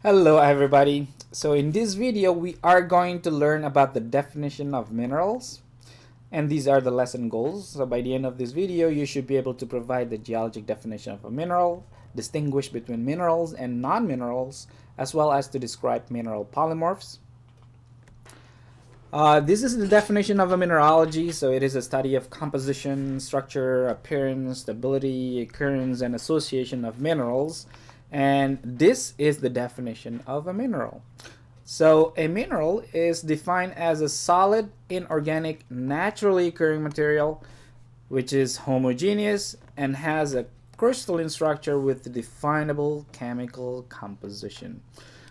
Hello everybody. So in this video we are going to learn about the definition of minerals, and these are the lesson goals. So by the end of this video you should be able to provide the geologic definition of a mineral, distinguish between minerals and non-minerals, as well as to describe mineral polymorphs. This is the definition of a mineralogy. So it is a study of composition, structure, appearance, stability, occurrence, and association of minerals. And this is the definition of a mineral. So a mineral is defined as a solid, inorganic, naturally occurring material which is homogeneous and has a crystalline structure with definable chemical composition.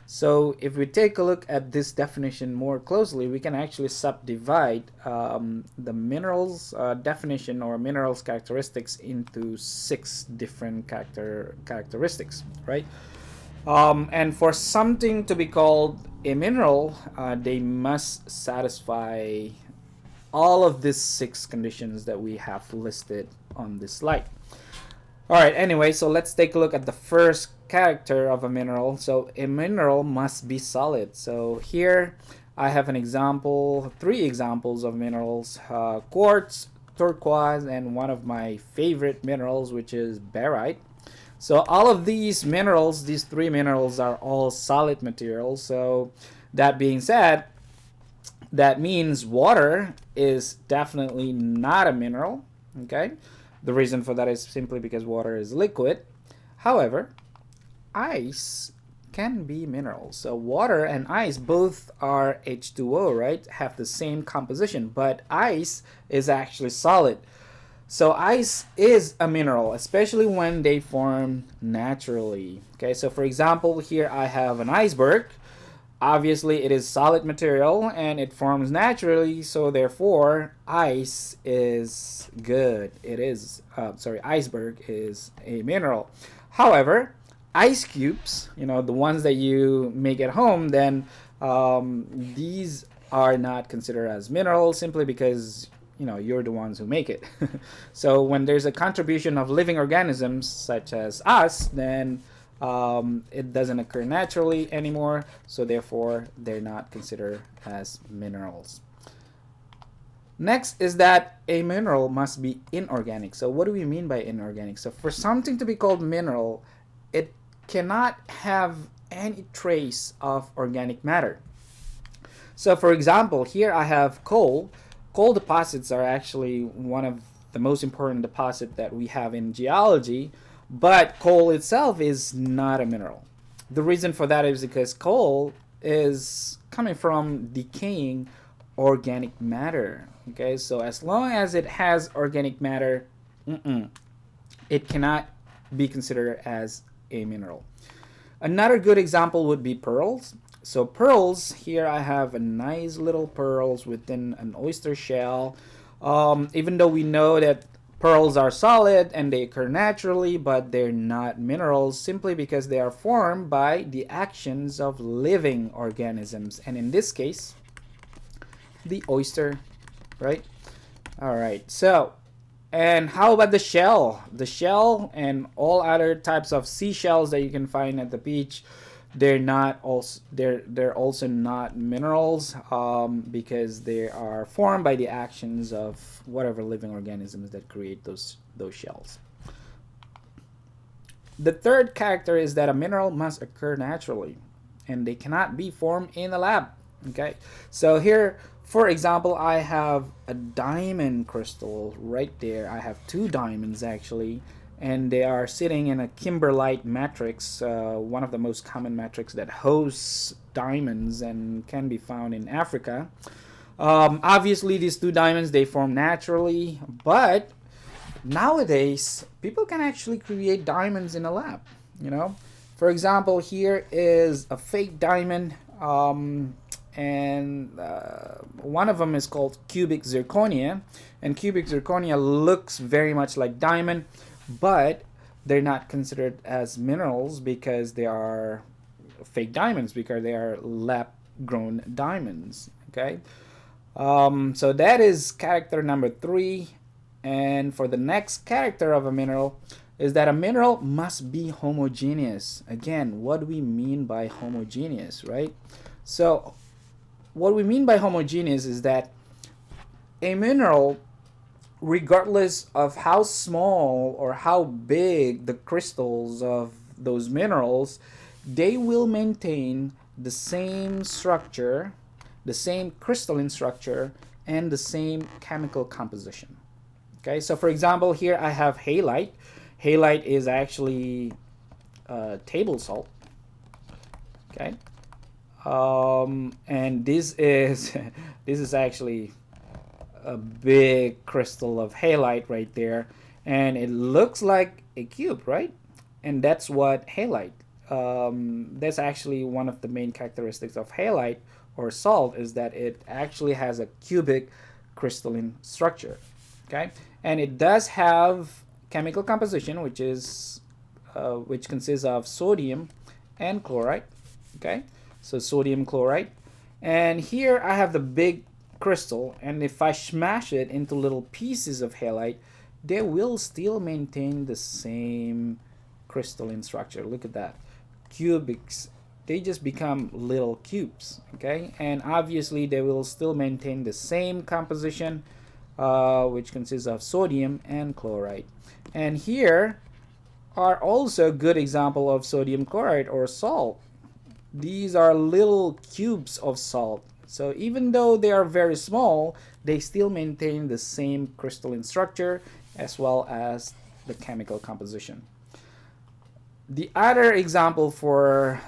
So if we take a look at this definition more closely, we can actually subdivide the minerals definition or minerals characteristics into 6 different characteristics, right? And for something to be called a mineral, they must satisfy all of these 6 conditions that we have listed on this slide. Alright, anyway, so let's take a look at the first character of a mineral. So a mineral must be solid. So here I have an example, 3 examples of minerals, quartz, turquoise, and one of my favorite minerals, which is barite. So all of these minerals, these 3 minerals, are all solid materials. So that being said, that means water is definitely not a mineral, okay? The reason for that is simply because water is liquid. However, ice can be minerals. So water and ice both are H2O, right? Have the same composition, but ice is actually solid. So ice is a mineral, especially when they form naturally. Okay, so for example, here I have an iceberg. Obviously, it is solid material and it forms naturally, so therefore ice is good. It is, iceberg is a mineral. However, ice cubes, the ones that you make at home, then these are not considered as minerals simply because you're the ones who make it. So when there's a contribution of living organisms such as us, then it doesn't occur naturally anymore, so therefore they're not considered as minerals. Next is that a mineral must be inorganic. So what do we mean by inorganic? So for something to be called mineral, it cannot have any trace of organic matter. So for example, here I have coal. Coal deposits are actually one of the most important deposits that we have in geology, but coal itself is not a mineral. The reason for that is because coal is coming from decaying organic matter. Okay, so as long as it has organic matter, it cannot be considered as a mineral. Another good example would be pearls. So pearls, here I have a nice little pearls within an oyster shell. Even though we know that pearls are solid and they occur naturally, but they're not minerals simply because they are formed by the actions of living organisms. And in this case, the oyster, right? All right, so, and how about the shell? The shell and all other types of seashells that you can find at the beach, they're also not minerals because they are formed by the actions of whatever living organisms that create those shells. The third character is that a mineral must occur naturally and they cannot be formed in a lab. Okay, so here, for example, I have a diamond crystal right there. I have 2 diamonds actually, and they are sitting in a kimberlite matrix, one of the most common matrix that hosts diamonds and can be found in Africa. Obviously, these 2 diamonds, they form naturally, but nowadays people can actually create diamonds in a lab. For example, here is a fake diamond, and one of them is called cubic zirconia, and cubic zirconia looks very much like diamond, but they're not considered as minerals because they are fake diamonds, because they are lab grown diamonds. Okay, so that is character number 3. And for the next character of a mineral, is that a mineral must be homogeneous. Again, what do we mean by homogeneous, right? So what we mean by homogeneous is that a mineral, regardless of how small or how big the crystals of those minerals, they will maintain the same structure, the same crystalline structure, and the same chemical composition. Okay, so for example, here I have halite. Halite is actually table salt. Okay, and this is this is actually a big crystal of halite right there, and it looks like a cube, right? And that's what halite. That's actually one of the main characteristics of halite or salt, is that it actually has a cubic crystalline structure. Okay, and it does have chemical composition, which consists of sodium and chloride. Okay, so sodium chloride, and here I have the big crystal, and if I smash it into little pieces of halite, they will still maintain the same crystalline structure. Look at that, cubics. They just become little cubes. Okay, and obviously they will still maintain the same composition, which consists of sodium and chloride. And here are also a good example of sodium chloride or salt. These are little cubes of salt. So even though they are very small, they still maintain the same crystalline structure as well as the chemical composition. The other example for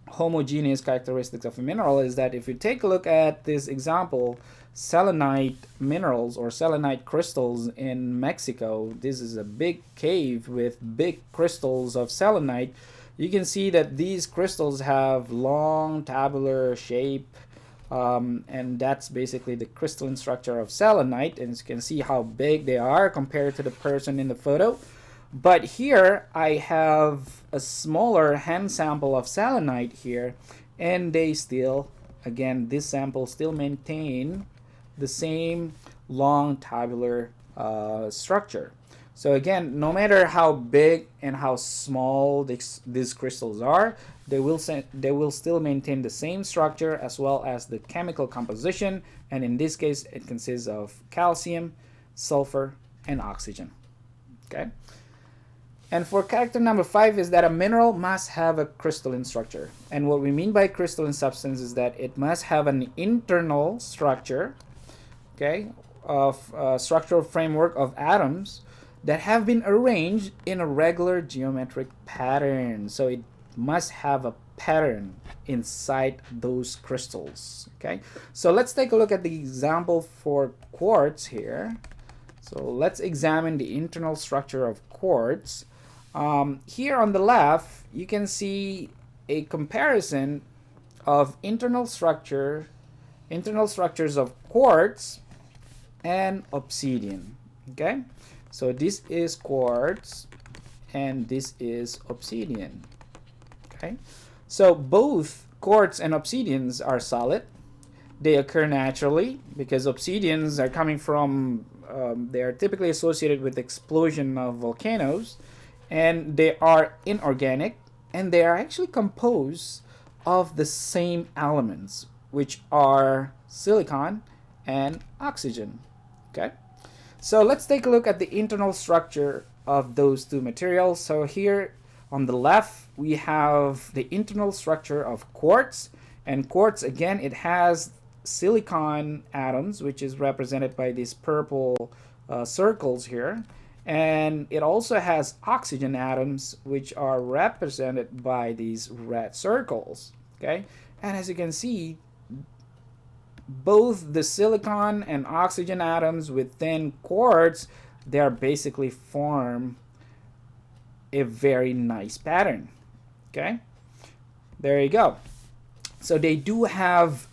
homogeneous characteristics of a mineral is that if you take a look at this example, selenite minerals or selenite crystals in Mexico, this is a big cave with big crystals of selenite. You can see that these crystals have long tabular shape, and that's basically the crystalline structure of selenite, and you can see how big they are compared to the person in the photo. But here I have a smaller hand sample of selenite here, and they still, again, this sample still maintain the same long tabular structure. So again, no matter how big and how small these crystals are, they will still maintain the same structure as well as the chemical composition, and in this case it consists of calcium, sulfur, and oxygen. Okay. And for character number 5 is that a mineral must have a crystalline structure. And what we mean by crystalline substance is that it must have an internal structure, okay, of structural framework of atoms that have been arranged in a regular geometric pattern. So it must have a pattern inside those crystals. Okay, so let's take a look at the example for quartz here. So let's examine the internal structure of quartz. Here on the left, you can see a comparison of internal structures of quartz and obsidian. Okay, so this is quartz and this is obsidian. Okay, so both quartz and obsidians are solid. They occur naturally because obsidians are coming from they are typically associated with explosion of volcanoes, and they are inorganic, and they are actually composed of the same elements, which are silicon and oxygen. Okay, so let's take a look at the internal structure of those two materials. So here on the left we have the internal structure of quartz, and quartz, again, it has silicon atoms, which is represented by these purple circles here, and it also has oxygen atoms, which are represented by these red circles. Okay, and as you can see, both the silicon and oxygen atoms within quartz, they are basically form a very nice pattern. Okay, there you go. So they do have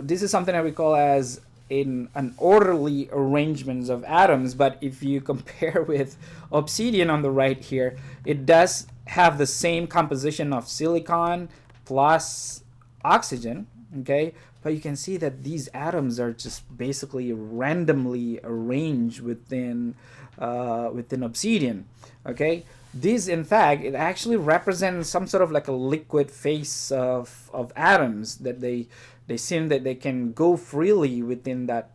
this is something that we call as in an orderly arrangements of atoms, but if you compare with obsidian on the right here, it does have the same composition of silicon plus oxygen. Okay, but you can see that these atoms are just basically randomly arranged within within obsidian. Okay, this in fact it actually represents some sort of like a liquid phase of atoms that they seem that they can go freely within that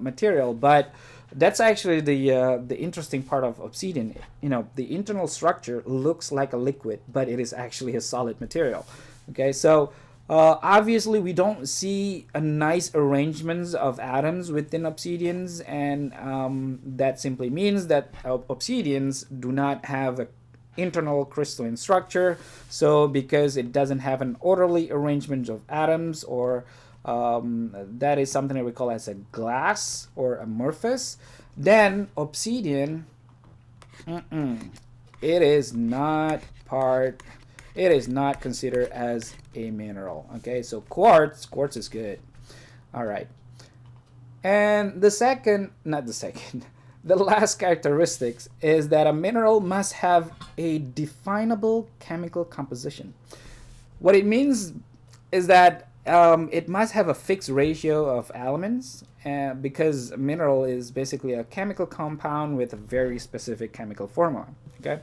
material. But that's actually the interesting part of obsidian. You know, the internal structure looks like a liquid, but it is actually a solid material. Okay, so obviously we don't see a nice arrangements of atoms within obsidians, and that simply means that obsidians do not have a internal crystalline structure. So because it doesn't have an orderly arrangement of atoms, or that is something that we call as a glass or amorphous, then obsidian, it is not part, it is not considered as a mineral. Okay, so quartz is good. All right, and the second, not the second, the last characteristics is that a mineral must have a definable chemical composition. What it means is that it must have a fixed ratio of elements, because a mineral is basically a chemical compound with a very specific chemical formula. Okay,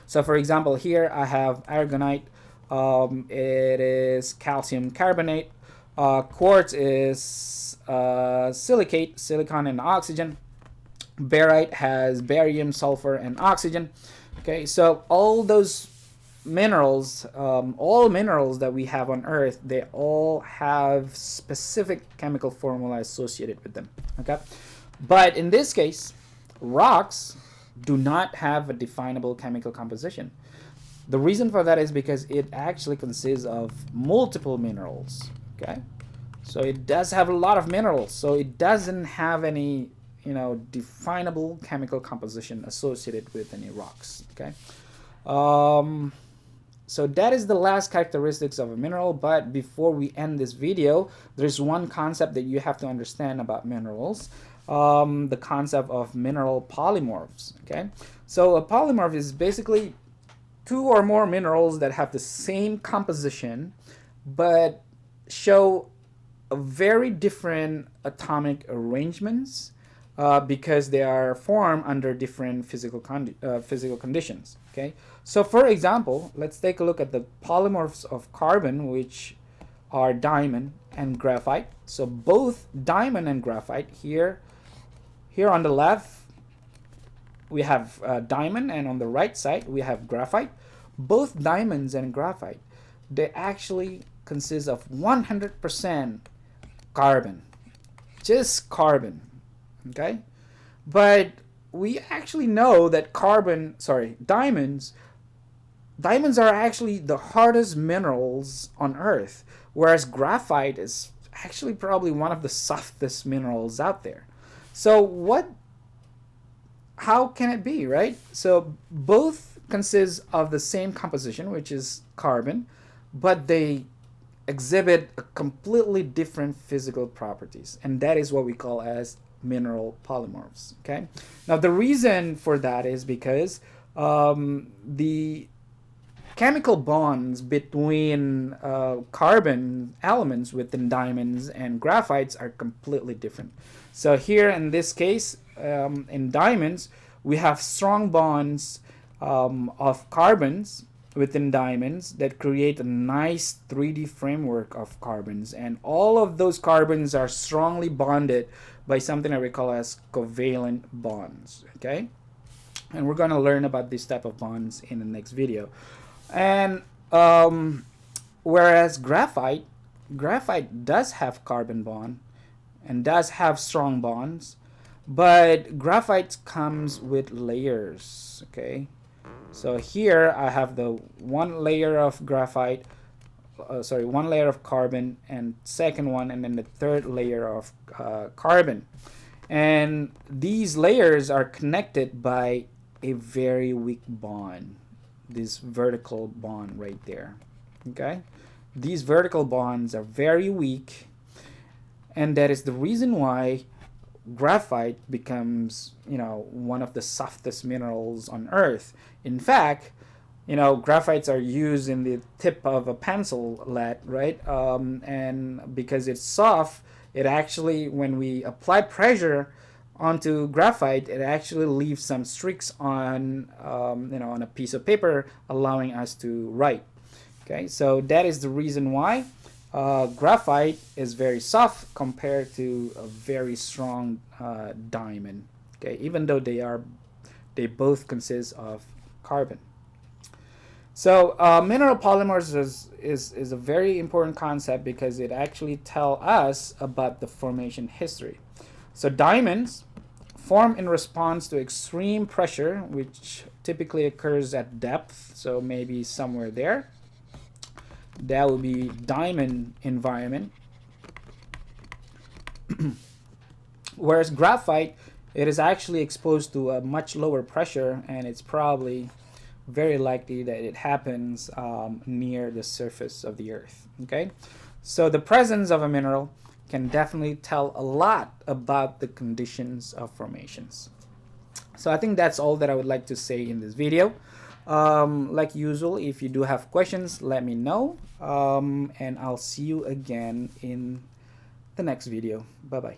so for example, here I have aragonite. It is calcium carbonate. Quartz is silicate, silicon and oxygen. Barite has barium, sulfur, and oxygen. Okay, so all those minerals, all minerals that we have on Earth, they all have specific chemical formula associated with them. Okay, but in this case, rocks do not have a definable chemical composition. The reason for that is because it actually consists of multiple minerals. Okay, so it does have a lot of minerals, so it doesn't have any, you know, definable chemical composition associated with any rocks. Okay, so that is the last characteristics of a mineral. But before we end this video, there's one concept that you have to understand about minerals. The concept of mineral polymorphs. Okay, so a polymorph is basically two or more minerals that have the same composition but show a very different atomic arrangements, because they are formed under different physical conditions. Okay, so for example, let's take a look at the polymorphs of carbon, which are diamond and graphite. So both diamond and graphite, here on the left we have diamond, and on the right side we have graphite. Both diamonds and graphite, they actually consist of 100% carbon, just carbon. Okay, but we actually know that diamonds are actually the hardest minerals on Earth, whereas graphite is actually probably one of the softest minerals out there. So how can it be, right? So both consist of the same composition, which is carbon, but they exhibit a completely different physical properties, and that is what we call as mineral polymorphs. Okay, now the reason for that is because the chemical bonds between carbon elements within diamonds and graphites are completely different. So here in this case, in diamonds, we have strong bonds of carbons within diamonds that create a nice 3D framework of carbons, and all of those carbons are strongly bonded by something that we call as covalent bonds. Okay, and we're going to learn about this type of bonds in the next video. And whereas graphite does have carbon bond and does have strong bonds, but graphite comes with layers. Okay, so here I have the one layer of graphite, one layer of carbon, and second one, and then the third layer of carbon, and these layers are connected by a very weak bond, this vertical bond right there. Okay, these vertical bonds are very weak, and that is the reason why graphite becomes, one of the softest minerals on Earth. In fact, graphites are used in the tip of a pencil lead, right? And because it's soft, it actually, when we apply pressure onto graphite, it actually leaves some streaks on on a piece of paper, allowing us to write. Okay, so that is the reason why graphite is very soft compared to a very strong diamond. Okay, even though they both consist of carbon. So mineral polymers is a very important concept because it actually tell us about the formation history. So diamonds form in response to extreme pressure, which typically occurs at depth, so maybe somewhere there. That would be diamond environment. Whereas graphite, it is actually exposed to a much lower pressure, and it's probably very likely that it happens near the surface of the earth. Okay, so the presence of a mineral can definitely tell a lot about the conditions of formations. So I think that's all that I would like to say in this video. Like usual, if you do have questions, let me know, and I'll see you again in the next video. Bye bye.